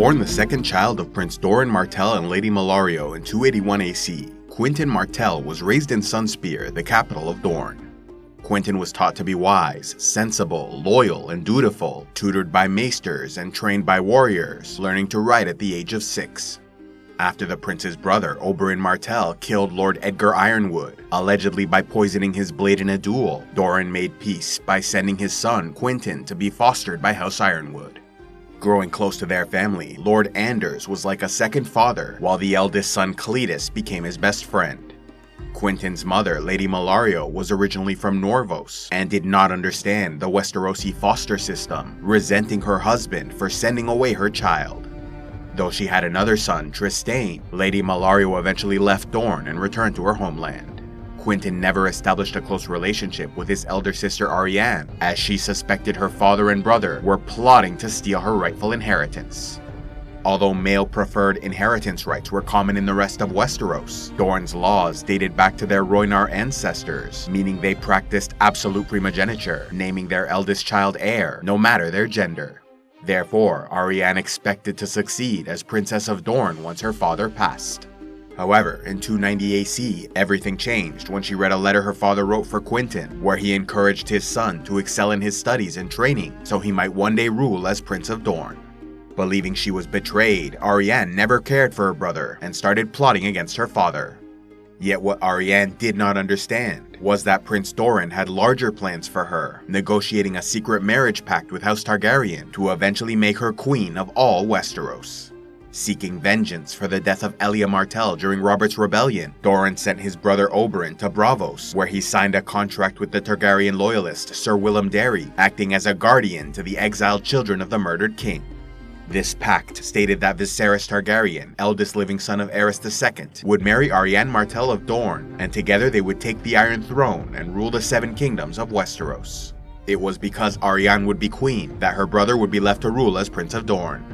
Born the second child of Prince Doran Martell and Lady Malario in 281 AC, Quentyn Martell was raised in Sunspear, the capital of Dorne. Quentyn was taught to be wise, sensible, loyal, and dutiful, tutored by maesters and trained by warriors, learning to ride at the age of 6. After the prince's brother, Oberyn Martell, killed Lord Edgar Ironwood, allegedly by poisoning his blade in a duel, Doran made peace by sending his son, Quentyn, to be fostered by House Ironwood. Growing close to their family, Lord Anders was like a second father, while the eldest son, Cletus, became his best friend. Quentyn's mother, Lady Malario, was originally from Norvos and did not understand the Westerosi foster system, resenting her husband for sending away her child. Though she had another son, Trystane, Lady Malario eventually left Dorne and returned to her homeland. Quentyn never established a close relationship with his elder sister Arianne, as she suspected her father and brother were plotting to steal her rightful inheritance. Although male-preferred inheritance rights were common in the rest of Westeros, Dorne's laws dated back to their Rhoynar ancestors, meaning they practiced absolute primogeniture, naming their eldest child heir, no matter their gender. Therefore, Arianne expected to succeed as Princess of Dorne once her father passed. However, in 290 AC, everything changed when she read a letter her father wrote for Quentyn, where he encouraged his son to excel in his studies and training so he might one day rule as Prince of Dorne. Believing she was betrayed, Arianne never cared for her brother and started plotting against her father. Yet what Arianne did not understand was that Prince Doran had larger plans for her, negotiating a secret marriage pact with House Targaryen to eventually make her queen of all Westeros. Seeking vengeance for the death of Elia Martell during Robert's Rebellion, Doran sent his brother Oberyn to Braavos, where he signed a contract with the Targaryen loyalist Sir Willem Darry, acting as a guardian to the exiled children of the murdered king. This pact stated that Viserys Targaryen, eldest living son of Aerys II, would marry Arianne Martell of Dorne, and together they would take the Iron Throne and rule the 7 kingdoms of Westeros. It was because Arianne would be queen that her brother would be left to rule as Prince of Dorne.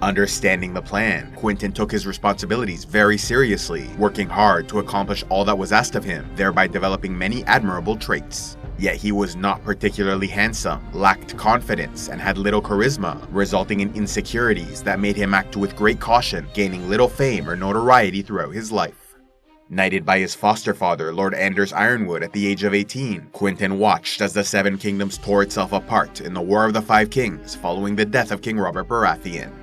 Understanding the plan, Quentyn took his responsibilities very seriously, working hard to accomplish all that was asked of him, thereby developing many admirable traits. Yet he was not particularly handsome, lacked confidence, and had little charisma, resulting in insecurities that made him act with great caution, gaining little fame or notoriety throughout his life. Knighted by his foster father, Lord Anders Ironwood, at the age of 18, Quentyn watched as the 7 kingdoms tore itself apart in the War of the 5 Kings following the death of King Robert Baratheon.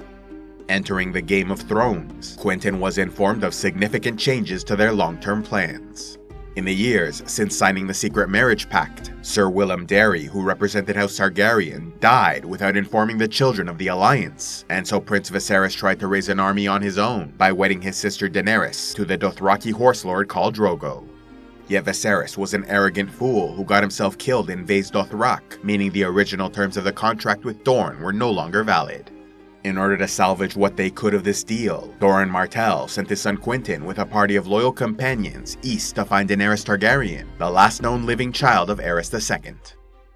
Entering the Game of Thrones, Quentyn was informed of significant changes to their long-term plans. In the years since signing the secret marriage pact, Sir Willem Darry, who represented House Targaryen, died without informing the children of the alliance, and so Prince Viserys tried to raise an army on his own by wedding his sister Daenerys to the Dothraki horse lord Khal Drogo. Yet Viserys was an arrogant fool who got himself killed in Vaes Dothrak, meaning the original terms of the contract with Dorne were no longer valid. In order to salvage what they could of this deal, Doran Martell sent his son Quentyn with a party of loyal companions east to find Daenerys Targaryen, the last known living child of Aerys II.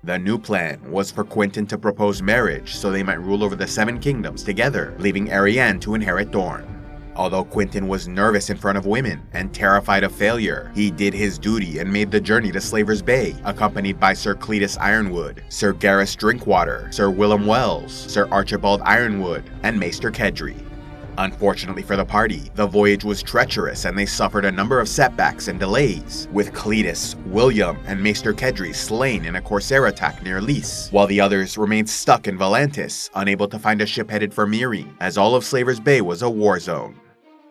The new plan was for Quentyn to propose marriage so they might rule over the 7 kingdoms together, leaving Arianne to inherit Dorne. Although Quentyn was nervous in front of women and terrified of failure, he did his duty and made the journey to Slaver's Bay, accompanied by Sir Cletus Ironwood, Sir Garrus Drinkwater, Sir Willem Wells, Sir Archibald Ironwood, and Maester Kedry. Unfortunately for the party, the voyage was treacherous and they suffered a number of setbacks and delays, with Cletus, William, and Maester Kedry slain in a corsair attack near Lys, while the others remained stuck in Volantis, unable to find a ship headed for Meereen, as all of Slaver's Bay was a war zone.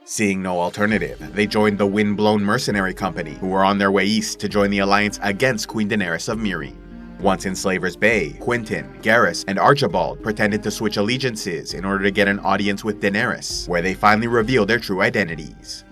Seeing no alternative, they joined the Windblown Mercenary Company, who were on their way east to join the alliance against Queen Daenerys of Meereen. Once in Slaver's Bay, Quentyn, Garrus, and Archibald pretended to switch allegiances in order to get an audience with Daenerys, where they finally revealed their true identities.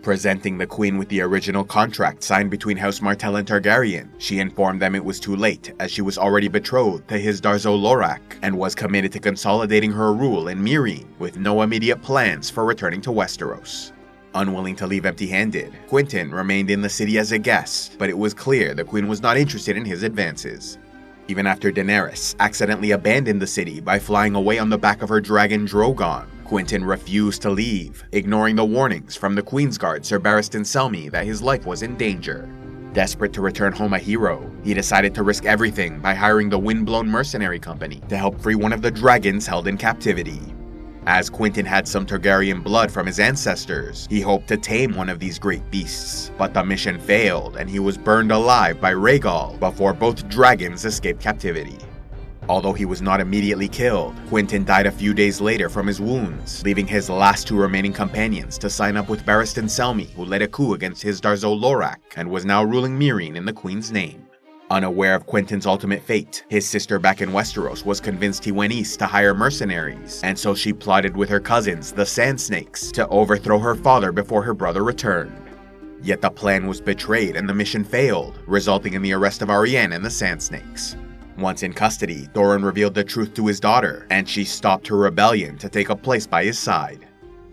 Presenting the queen with the original contract signed between House Martell and Targaryen, she informed them it was too late, as she was already betrothed to his Darzo Lorak, and was committed to consolidating her rule in Meereen, with no immediate plans for returning to Westeros. Unwilling to leave empty-handed, Quentyn remained in the city as a guest, but it was clear the queen was not interested in his advances. Even after Daenerys accidentally abandoned the city by flying away on the back of her dragon Drogon, Quentyn refused to leave, ignoring the warnings from the Queensguard Sir Barristan Selmy that his life was in danger. Desperate to return home a hero, he decided to risk everything by hiring the Windblown Mercenary Company to help free one of the dragons held in captivity. As Quentyn had some Targaryen blood from his ancestors, he hoped to tame one of these great beasts, but the mission failed and he was burned alive by Rhaegal before both dragons escaped captivity. Although he was not immediately killed, Quentyn died a few days later from his wounds, leaving his last two remaining companions to sign up with Barristan Selmy, who led a coup against Hizdahr zo Loraq and was now ruling Meereen in the Queen's name. Unaware of Quentyn's ultimate fate, his sister back in Westeros was convinced he went east to hire mercenaries, and so she plotted with her cousins, the Sand Snakes, to overthrow her father before her brother returned. Yet the plan was betrayed and the mission failed, resulting in the arrest of Arianne and the Sand Snakes. Once in custody, Doran revealed the truth to his daughter, and she stopped her rebellion to take a place by his side.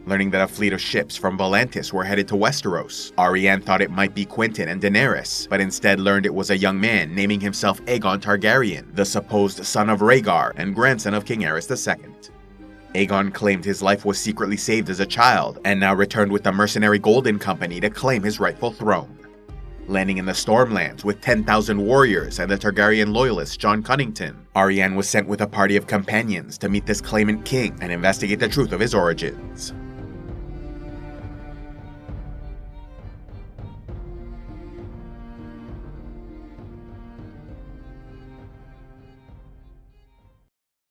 Learning that a fleet of ships from Volantis were headed to Westeros, Arianne thought it might be Quentyn and Daenerys, but instead learned it was a young man naming himself Aegon Targaryen, the supposed son of Rhaegar and grandson of King Aerys II. Aegon claimed his life was secretly saved as a child, and now returned with the mercenary Golden Company to claim his rightful throne. Landing in the Stormlands with 10,000 warriors and the Targaryen loyalist Jon Cunnington, Arianne was sent with a party of companions to meet this claimant king and investigate the truth of his origins.